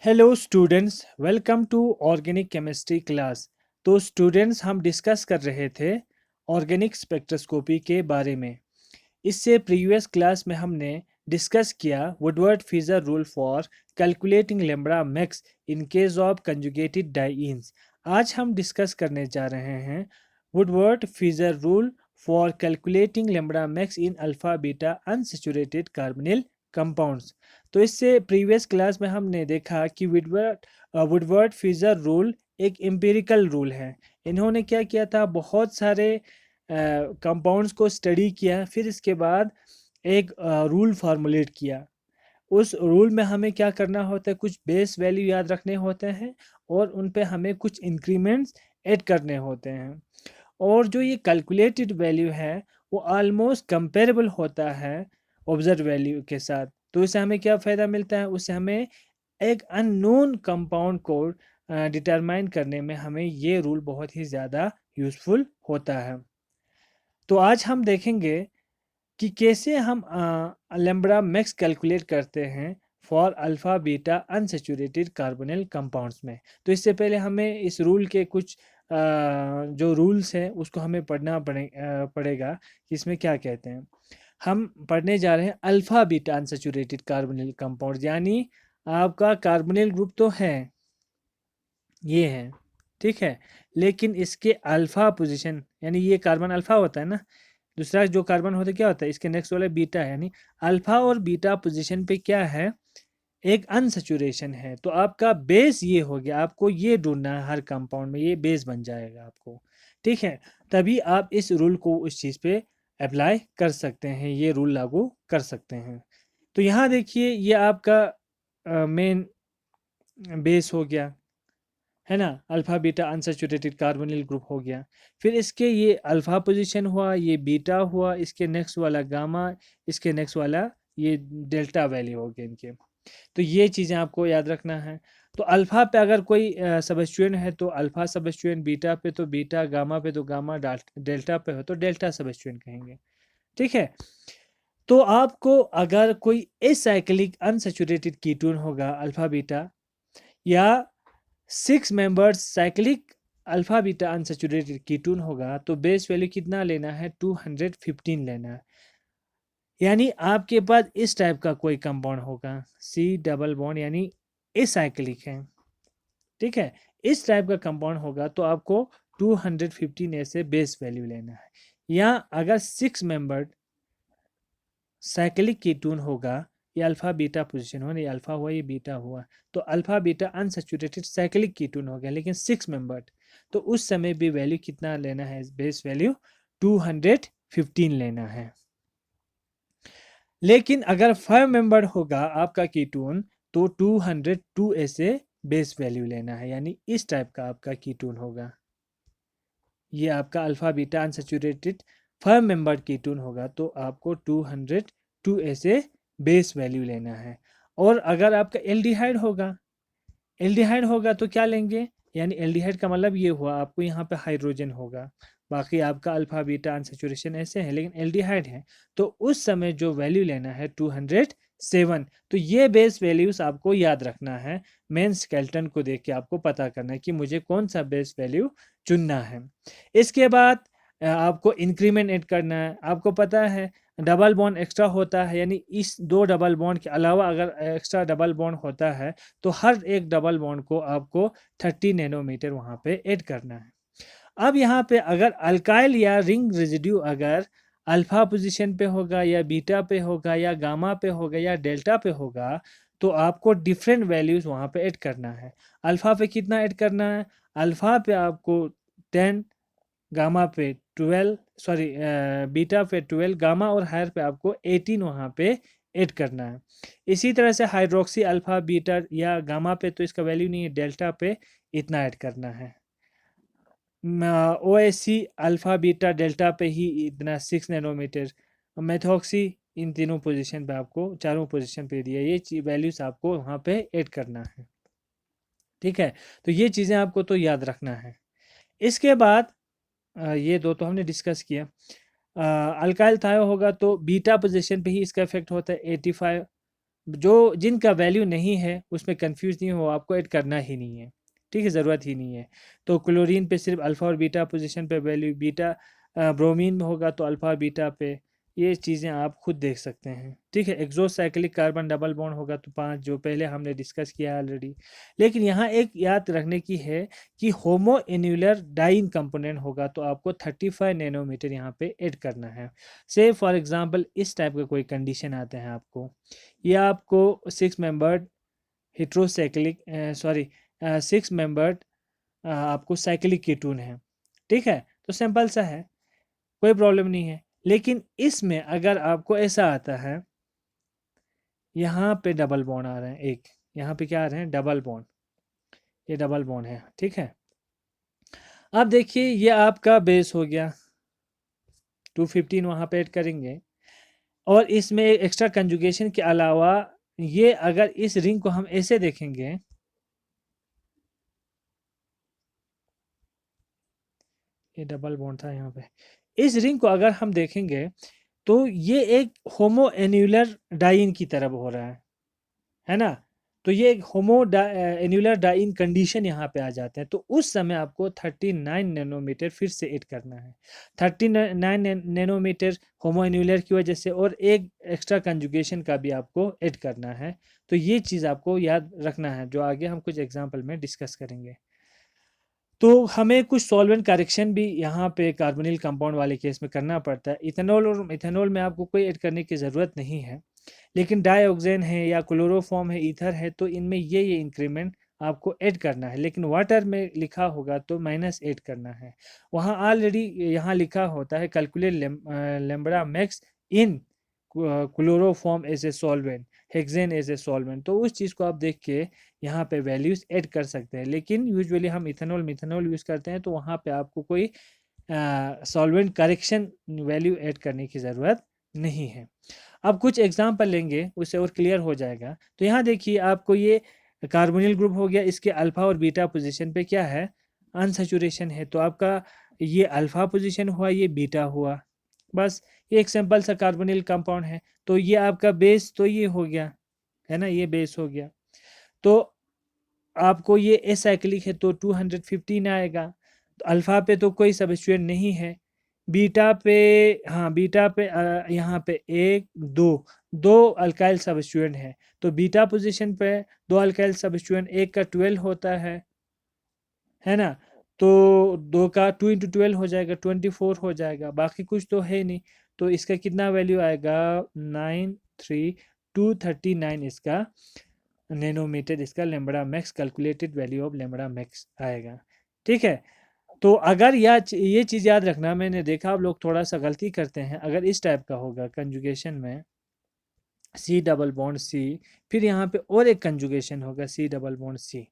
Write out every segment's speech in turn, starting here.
Hello students, welcome to organic chemistry class. तो students, हम discuss कर रहे थे ऑर्गेनिक स्पेक्ट्रोस्कोपी के बारे में। इससे प्रीवियस क्लास में हमने डिस्कस किया Woodward Fieser rule for calculating lambda max in case of conjugated dienes. आज हम डिस्कस करने जा रहे हैं Woodward Fieser rule for calculating lambda max in alpha beta unsaturated carbonyl compounds. तो इससे प्रीवियस क्लास में हमने देखा कि वुडवर्ड फीजर रूल एक एम्पिरिकल रूल है। इन्होंने क्या किया था, बहुत सारे कंपाउंड्स को स्टडी किया, फिर इसके बाद एक रूल फार्मूलेट किया। उस रूल में हमें क्या करना होता है, कुछ बेस वैल्यू याद रखने होते हैं और उन पे हमें कुछ इंक्रीमेंट्स ऐड करने होते हैं। और जो ये कैलकुलेटेड वैल्यू है वो ऑलमोस्ट कंपेरेबल होता है ऑब्जर्व वैल्यू के साथ। तो इससे हमें क्या फ़ायदा मिलता है, उससे हमें एक अननोन कंपाउंड को डिटरमाइन करने में हमें ये रूल बहुत ही ज़्यादा यूज़फुल होता है। तो आज हम देखेंगे कि कैसे हम लैम्ब्डा मैक्स कैलकुलेट करते हैं for alpha beta unsaturated carbonyl compounds में। तो इससे पहले हमें इस रूल के कुछ जो रूल्स हैं उसको हमें पढ़ना पड़ेगा कि इसमें क्या कहते हैं। हम पढ़ने जा रहे हैं alpha beta unsaturated carbonyl compounds, यानी आपका कार्बोनिल ग्रुप तो है, ये है, ठीक है, लेकिन इसके अल्फ़ा पोजीशन, यानी ये कार्बन अल्फ़ा होता है ना, दूसरा जो कार्बन होता है क्या होता है, इसके नेक्स्ट वाला बीटा है, यानी अल्फा और बीटा पोजीशन पे क्या है, एक अनसैचुरेशन है। तो आपका बेस ये हो गया, आपको ये ढूंढना है हर कंपाउंड में, ये बेस बन जाएगा आपको, ठीक है। तभी आप इस रूल को उस चीज़ पे अप्लाई कर सकते हैं, ये रूल लागू कर सकते हैं। तो यहाँ देखिए, ये आपका मेन बेस हो गया, है ना, alpha beta unsaturated carbonyl group हो गया। फिर इसके ये अल्फा पोजीशन हुआ, ये बीटा हुआ, इसके नेक्स्ट वाला गामा, इसके नेक्स्ट वाला ये डेल्टा वैल्यू हो गया इनके। तो ये चीज़ें आपको याद रखना है। तो अल्फा पे अगर कोई सबस्टिट्यूएंट है तो अल्फा सबस्टिट्यूएंट, बीटा पे तो बीटा, गामा पे तो गामा, डेल्टा पे हो तो डेल्टा सबस्टिट्यूएंट कहेंगे, ठीक है। तो आपको अगर कोई एसाइक्लिक अनसैचुरेटेड कीटोन होगा अल्फा बीटा, या 6 members cyclic alpha beta unsaturated ketone होगा, तो बेस वैल्यू कितना लेना है, 215 लेना है। यानी आपके पास इस टाइप का कोई कंपाउंड होगा, सी डबल बॉन्ड, यानी एसाइक्लिक है, ठीक है, इस टाइप का कंपाउंड होगा तो आपको 215 ऐसे बेस वैल्यू लेना है। या अगर 6 मेंबर्ड साइक्लिक कीटोन होगा, ये अल्फा बीटा पोजीशन हो, ये अल्फा हुआ, ये बीटा हुआ, तो alpha beta unsaturated cyclic ketone हो गया, लेकिन 6 मेंबर्ड, तो उस समय भी वैल्यू कितना लेना है, बेस वैल्यू 215 लेना है। लेकिन अगर 5 मेंबर्ड होगा आपका कीटोन तो 202 ऐसे बेस वैल्यू लेना है, यानी इस टाइप का आपका कीटोन होगा। ये आपका alpha beta unsaturated 5 membered ketone होगा तो आपको 202 ऐसे बेस वैल्यू लेना है। और अगर आपका एल्डिहाइड होगा तो क्या लेंगे, यानी एल्डिहाइड का मतलब ये हुआ आपको यहाँ पे हाइड्रोजन होगा, बाकी आपका अल्फा बीटा अनसैचुरेशन ऐसे है, लेकिन एल्डिहाइड है, तो उस समय जो वैल्यू लेना है 207। तो ये बेस वैल्यूज आपको याद रखना है, मेन स्केलेटन को देख के आपको पता करना है कि मुझे कौन सा बेस वैल्यू चुनना है। इसके बाद आपको इंक्रीमेंट ऐड करना है। आपको पता है डबल बॉन्ड एक्स्ट्रा होता है, यानी इस 2 डबल बॉन्ड के अलावा अगर एक्स्ट्रा डबल बॉन्ड होता है तो हर एक डबल बॉन्ड को आपको 30 नैनोमीटर वहाँ पे ऐड करना है। अब यहाँ पे अगर अल्काइल या रिंग रेजिड्यू अगर अल्फा पोजीशन पे होगा, या बीटा पे होगा, या गामा पे होगा, या डेल्टा पे होगा, तो आपको डिफरेंट वैल्यूज वहाँ पे ऐड करना है। अल्फा पे कितना ऐड करना है, अल्फा पे आपको 10, गामा पे 12, सॉरी बीटा पे 12, गामा और हायर पे आपको 18 वहाँ पे ऐड करना है। इसी तरह से हाइड्रोक्सी अल्फा बीटा या गामा पे तो इसका वैल्यू नहीं है, डेल्टा पे इतना ऐड करना है। O S C alpha beta delta पे ही इतना 6 नैनोमीटर, मेथॉक्सी इन तीनों पोजीशन पे आपको, चारों पोजीशन पे दिया, ये वैल्यूज आपको वहाँ पे ऐड करना है, ठीक है। तो ये चीज़ें आपको तो याद रखना है। इसके बाद ये दो तो हमने डिस्कस किया। अल्काइल थायो होगा तो बीटा पोजीशन पे ही इसका इफेक्ट होता है 85, जो जिनका वैल्यू नहीं है उसमें कंफ्यूज नहीं हो, आपको ऐड करना ही नहीं है, ठीक है, ज़रूरत ही नहीं है। तो क्लोरीन पे सिर्फ अल्फ़ा और बीटा पोजीशन पे वैल्यू, बीटा ब्रोमीन में होगा तो अल्फ़ा और बीटा पे, ये चीज़ें आप खुद देख सकते हैं, ठीक है। एक्सोसाइक्लिक कार्बन डबल बॉन्ड होगा तो 5, जो पहले हमने डिस्कस किया है ऑलरेडी। लेकिन यहाँ एक याद रखने की है कि होमो एन्यूलर डाइन कंपोनेंट होगा तो आपको 35 नैनोमीटर यहाँ पे ऐड करना है। से फॉर एग्जांपल इस टाइप का कोई कंडीशन आते हैं आपको, ये आपको 6 मेंबर्ड हेट्रोसाइक्लिक सॉरी 6 मेंबर्ड आपको साइक्लिक कीटोन है, ठीक है। तो सिंपल सा है, कोई प्रॉब्लम नहीं है। लेकिन इसमें अगर आपको ऐसा आता है, यहाँ पे डबल बॉन्ड आ रहे हैं, एक यहाँ पे क्या आ रहे हैं, डबल बॉन्ड, ये डबल बॉन्ड है, ठीक है। अब देखिए ये आपका बेस हो गया, 215 वहाँ पे ऐड करेंगे, और इसमें एक्स्ट्रा कंजुगेशन के अलावा ये अगर इस रिंग को हम ऐसे देखेंगे, ये डबल बॉन्ड था यहाँ पे, इस रिंग को अगर हम देखेंगे तो ये एक होमो एन्यूलर डाइन की तरफ हो रहा है ना। तो ये एक होमो एन्यूलर डाइन कंडीशन यहाँ पे आ जाते हैं, तो उस समय आपको 39 नैनोमीटर फिर से ऐड करना है। 39 नैनोमीटर होमो एन्यूलर की वजह से, और एक एक्स्ट्रा कंजुगेशन का भी आपको ऐड करना है। तो ये चीज़ आपको याद रखना है, जो आगे हम कुछ एग्जाम्पल में डिस्कस करेंगे। तो हमें कुछ सॉल्वेंट करेक्शन भी यहाँ पे कार्बोनिल कंपाउंड वाले केस में करना पड़ता है। इथेनॉल और मिथेनॉल में आपको कोई ऐड करने की ज़रूरत नहीं है, लेकिन डाइऑक्सेन है या क्लोरोफॉर्म है, ईथर है, तो इनमें ये इंक्रीमेंट आपको ऐड करना है। लेकिन वाटर में लिखा होगा तो माइनस ऐड करना है। वहाँ ऑलरेडी यहाँ लिखा होता है calculate lambda max in chloroform as a solvent, hexane as a solvent, तो उस चीज़ को आप देख के यहाँ पे वैल्यूज़ ऐड कर सकते हैं। लेकिन यूजुअली हम इथेनॉल मिथेनॉल यूज़ करते हैं, तो वहाँ पे आपको कोई सॉल्वेंट करेक्शन वैल्यू ऐड करने की ज़रूरत नहीं है। अब कुछ एग्जाम्पल लेंगे, उससे और क्लियर हो जाएगा। तो यहाँ देखिए आपको ये कार्बोनिल ग्रुप हो गया, इसके अल्फा और बीटा पोजीशन पे क्या है, अनसैचुरेशन है, तो आपका ये अल्फा पोजीशन हुआ, ये बीटा हुआ, बस। ये एक सिंपल सा कार्बोनिल कंपाउंड है। तो ये आपका बेस तो ये हो गया है ना, ये बेस हो गया। तो आपको ये एसाइक्लिक है तो 215 आएगा। तो अल्फा पे तो कोई सब्स्टिट्यूएंट नहीं है, बीटा पे, हाँ बीटा पे यहाँ पे एक दो दो अल्काइल सब्स्टिट्यूएंट है, तो बीटा पोजीशन पे दो अल्काइल सब्स्टिट्यूएंट, एक का 12 होता है ना। तो दो का 2 इंटू 12 हो जाएगा, 24 हो जाएगा, बाकी कुछ तो है नहीं। तो इसका कितना वैल्यू आएगा, 93239 इसका नैनोमीटर, इसका lambda max, calculated value of lambda max आएगा, ठीक है। तो अगर ये चीज़ याद रखना, मैंने देखा आप लोग थोड़ा सा गलती करते हैं, अगर इस टाइप का होगा कंजुगेशन में सी डबल बॉन्ड सी, फिर यहाँ पे और एक कंजुगेशन होगा सी डबल बॉन्ड सी,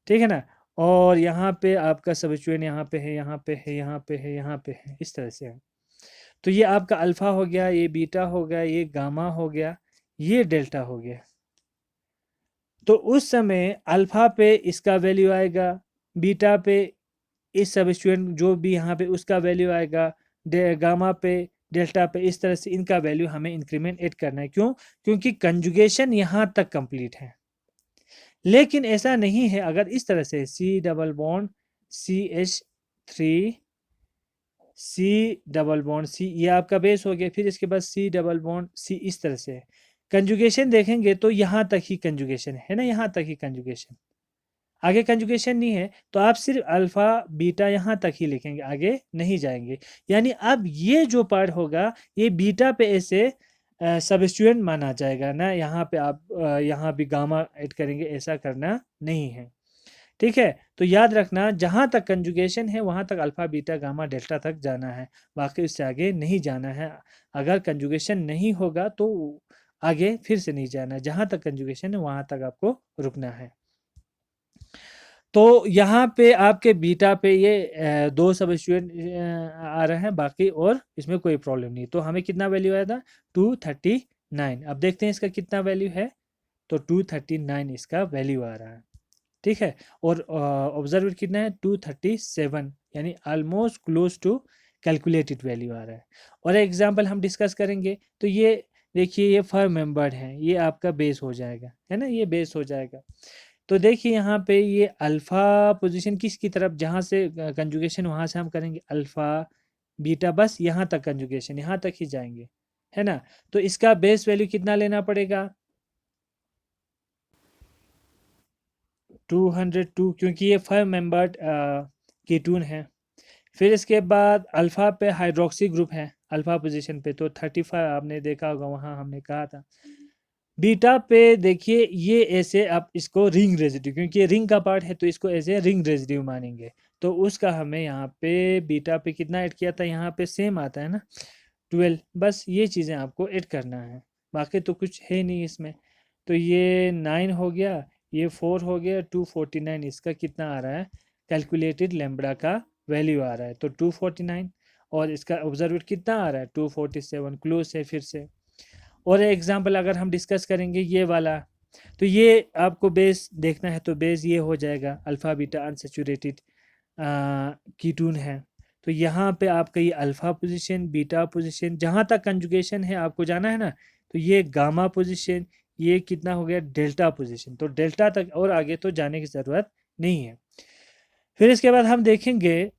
ठीक है ना, और यहाँ पे आपका सब्स्टिट्यूएंट यहाँ पे है, यहाँ पे है, यहाँ पे है, यहाँ पे है, इस तरह से है। तो ये आपका अल्फा हो गया, ये बीटा हो गया, ये गामा हो गया, ये डेल्टा हो गया। तो उस समय अल्फा पे इसका वैल्यू आएगा, बीटा पे इस सब्स्टिट्यूएंट जो भी यहाँ पे उसका वैल्यू आएगा, गामा पे, डेल्टा पे, इस तरह से इनका वैल्यू हमें इंक्रीमेंट ऐड करना है। क्यों? क्योंकि कंजुगेशन यहाँ तक कंप्लीट है। लेकिन ऐसा नहीं है, अगर इस तरह से C double bond CH3 C double bond C, ये आपका बेस हो गया, फिर इसके बाद सी डबल बॉन्ड सी, इस तरह से कंजुगेशन देखेंगे तो यहाँ तक ही कंजुगेशन है ना, यहाँ तक ही कंजुगेशन, आगे कंजुगेशन नहीं है। तो आप सिर्फ अल्फा बीटा यहाँ तक ही लिखेंगे, आगे नहीं जाएंगे। यानी अब ये जो पार्ट होगा ये बीटा पे ऐसे सब्स्टिट्यूएंट माना जाएगा ना, यहाँ पे आप यहाँ भी गामा ऐड करेंगे, ऐसा करना नहीं है, ठीक है। तो याद रखना, जहाँ तक कंजुगेशन है वहाँ तक अल्फा बीटा गामा डेल्टा तक जाना है, बाकी उससे आगे नहीं जाना है। अगर कंजुगेशन नहीं होगा तो आगे फिर से नहीं जाना है, जहाँ तक कंजुगेशन है वहाँ तक आपको रुकना है। तो यहाँ पे आपके बीटा पे ये दो सब्स्टिट्यूएंट आ रहे हैं, बाकी और इसमें कोई प्रॉब्लम नहीं। तो हमें कितना वैल्यू आया था, 239। अब देखते हैं इसका कितना वैल्यू है, तो 239 इसका वैल्यू आ रहा है, ठीक है। और ऑब्जर्व कितना है, 237, यानी almost close to calculated value आ रहा है। और एग्जाम्पल हम डिस्कस करेंगे, तो ये देखिए ये 5 मेंबर्ड हैं, ये आपका बेस हो जाएगा, है ना, ये बेस हो जाएगा। तो देखिए यहाँ पे ये अल्फ़ा पोजीशन किसकी तरफ, जहाँ से कंजुगेशन वहाँ से हम करेंगे अल्फ़ा बीटा, बस यहाँ तक कंजुगेशन, यहाँ तक ही जाएंगे, है ना। तो इसका बेस वैल्यू कितना लेना पड़ेगा, 202, क्योंकि ये 5 मेंबर्ड कीटोन है। फिर इसके बाद अल्फ़ा पे हाइड्रोक्सी ग्रुप है, अल्फ़ा पोजीशन पे, तो 35 आपने देखा होगा, वहाँ हमने कहा था। बीटा पे देखिए ये ऐसे आप इसको रिंग रेजिड्यू, क्योंकि ये रिंग का पार्ट है तो इसको ऐसे रिंग रेजिड्यू मानेंगे। तो उसका हमें यहाँ पे बीटा पे कितना ऐड किया था, यहाँ पे सेम आता है ना 12, बस ये चीज़ें आपको ऐड करना है, बाकी तो कुछ है नहीं इसमें। तो ये 9 हो गया, ये 4 हो गया, 249 इसका कितना आ रहा है, कैलकुलेटेड लैम्ब्डा का वैल्यू आ रहा है, तो 249। और इसका ऑब्जर्वेड कितना आ रहा है, 247, क्लोज है फिर से। और एग्जांपल अगर हम डिस्कस करेंगे ये वाला, तो ये आपको बेस देखना है, तो बेस ये हो जाएगा अल्फ़ा बीटा अनसेचुरेटेड कीटोन है। तो यहाँ पे आपका ये अल्फ़ा पोजीशन, बीटा पोजीशन, जहाँ तक कंजुगेशन है आपको जाना है ना, तो ये गामा पोजीशन, ये कितना हो गया डेल्टा पोजीशन, तो डेल्टा तक और आगे तो जाने की ज़रूरत नहीं है। फिर इसके बाद हम देखेंगे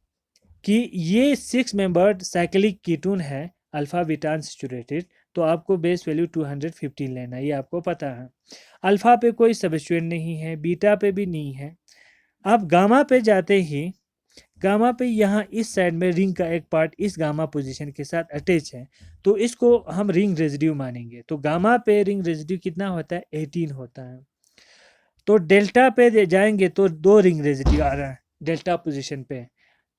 कि ये 6 मेंबर्ड साइक्लिक कीटोन है, अल्फा बीटा अनसैचुरेटेड, तो आपको बेस वैल्यू 215 लेना है, ये आपको पता है। अल्फा पे कोई सब्स्टिट्यूएंट नहीं है, बीटा पे भी नहीं है। अब गामा पे जाते ही, गामा पे यहाँ इस साइड में रिंग का एक पार्ट इस गामा पोजीशन के साथ अटैच है, तो इसको हम रिंग रेजिड्यू मानेंगे। तो गामा पे रिंग रेजिड्यू कितना होता है, 18 होता है। तो डेल्टा पे जाएंगे तो 2 रिंग रेजिड्यू आ रहा है डेल्टा पोजीशन पे,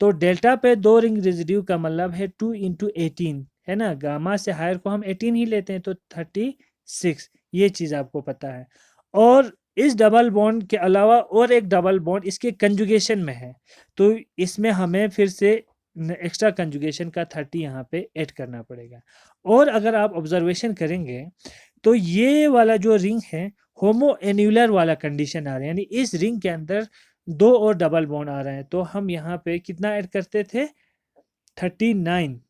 तो डेल्टा पे 2 रिंग रेजिड्यू का मतलब है 2 इंटू 18, है ना, गामा से हायर को हम 18 ही लेते हैं, तो 36, ये चीज़ आपको पता है। और इस डबल बॉन्ड के अलावा और एक डबल बॉन्ड इसके कंजुगेशन में है, तो इसमें हमें फिर से एक्स्ट्रा कंजुगेशन का 30 यहाँ पे ऐड करना पड़ेगा। और अगर आप ऑब्जर्वेशन करेंगे तो ये वाला जो रिंग है होमो एन्यूलर वाला कंडीशन आ रहा है, यानी इस रिंग के अंदर 2 और डबल बॉन्ड आ रहे हैं, तो हम यहाँ पे कितना ऐड करते थे, 39,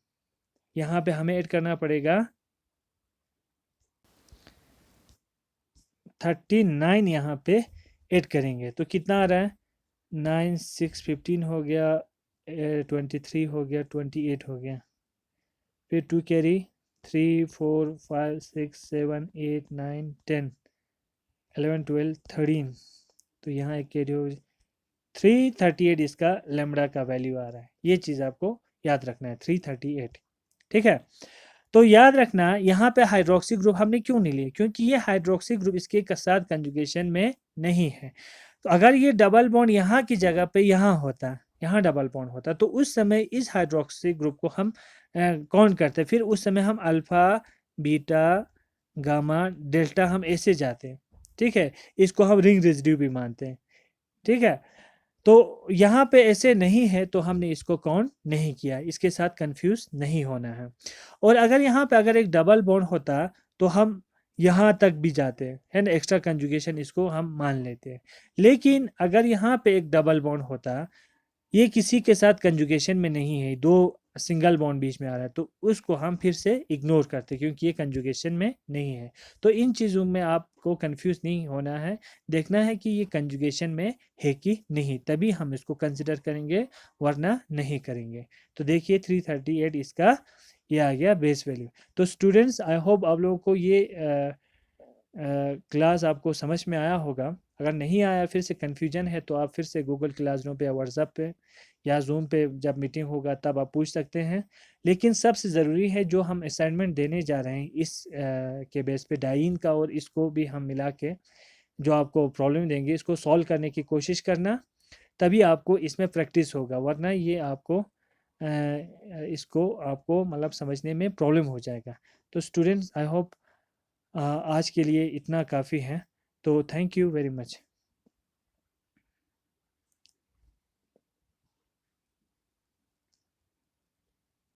यहाँ पे हमें ऐड करना पड़ेगा 39, यहाँ पे ऐड करेंगे तो कितना आ रहा है, 9 6 15 हो गया, 23 हो गया, 28 हो गया, फिर 2 कैरी, 3 4 5 6 7 8 9 10 11 12 13, तो यहाँ एक कैरी हो, 338 इसका लेमड़ा का वैल्यू आ रहा है, ये चीज़ आपको याद रखना है, 338, ठीक है। तो याद रखना यहाँ पे हाइड्रोक्सी ग्रुप हमने क्यों नहीं लिए, क्योंकि ये हाइड्रोक्सी ग्रुप इसके साथ कंजुगेशन में नहीं है। तो अगर ये डबल बॉन्ड यहाँ की जगह पे यहाँ होता, यहाँ डबल बॉन्ड होता, तो उस समय इस हाइड्रोक्सी ग्रुप को हम काउंट करते, फिर उस समय हम अल्फा बीटा गामा डेल्टा हम ऐसे जाते हैं, ठीक है, इसको हम रिंग रेजिड्यू भी मानते हैं, ठीक है। तो यहाँ पे ऐसे नहीं है, तो हमने इसको काउंट नहीं किया, इसके साथ कंफ्यूज नहीं होना है। और अगर यहाँ पे अगर एक डबल बॉन्ड होता तो हम यहाँ तक भी जाते हैं, है ना, एक्स्ट्रा कंजुगेशन इसको हम मान लेते हैं। लेकिन अगर यहाँ पे एक डबल बॉन्ड होता, ये किसी के साथ कंजुगेशन में नहीं है, 2 सिंगल बॉन्ड बीच में आ रहा है, तो उसको हम फिर से इग्नोर करते हैं, क्योंकि ये कंजुगेशन में नहीं है। तो इन चीज़ों में आपको कंफ्यूज नहीं होना है, देखना है कि ये कंजुगेशन में है कि नहीं, तभी हम इसको कंसिडर करेंगे, वरना नहीं करेंगे। तो देखिए 338 इसका ये आ गया बेस वैल्यू। तो स्टूडेंट्स आई होप आप लोगों को ये क्लास आपको समझ में आया होगा। अगर नहीं आया, फिर से कन्फ्यूजन है, तो आप फिर से गूगल क्लासरूम पे या व्हाट्सएप पे या जूम पे जब मीटिंग होगा तब आप पूछ सकते हैं। लेकिन सबसे ज़रूरी है जो हम असाइनमेंट देने जा रहे हैं इस के बेस पे डाइन का, और इसको भी हम मिला के जो आपको प्रॉब्लम देंगे इसको सॉल्व करने की कोशिश करना, तभी आपको इसमें प्रैक्टिस होगा, वरना ये आपको इसको आपको मतलब समझने में प्रॉब्लम हो जाएगा। तो स्टूडेंट्स आई होप आज के लिए इतना काफ़ी है, तो थैंक यू वेरी मच।